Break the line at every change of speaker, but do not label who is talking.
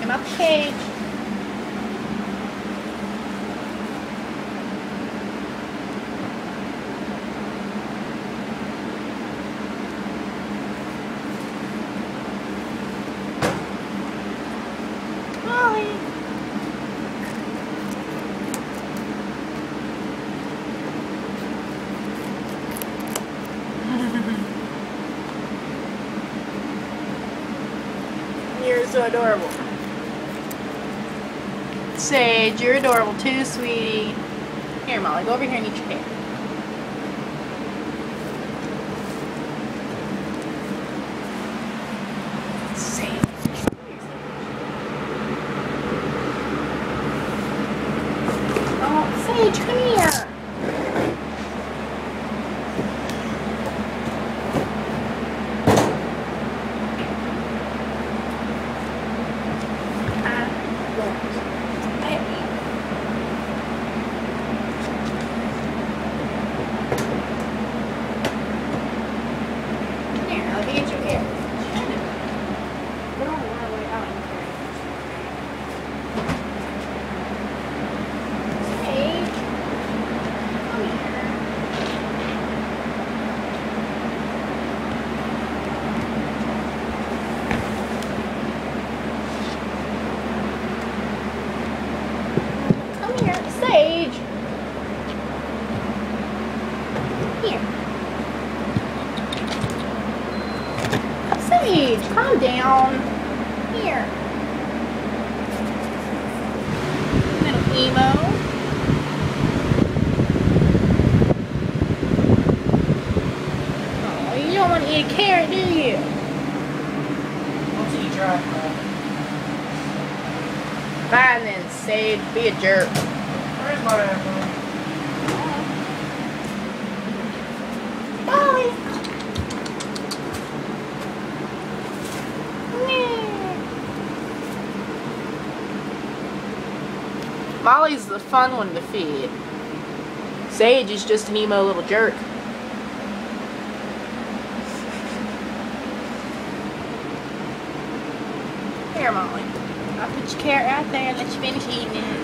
him out the cage. Molly. You're so adorable. Sage, you're adorable too, sweetie. Here, Molly, go over here and eat your hair. Sage. Oh, Sage, come here. Sage. Here. Sage, calm down. Here. Little emo. Oh, you don't want to eat a carrot, do you?
What's he trying for?
Fine then, Sage. Be a jerk.
Where's my apple?
Molly. Molly's the fun one to feed. Sage is just an emo little jerk. Here, Molly. I'll put your carrot right there and let you finish eating it.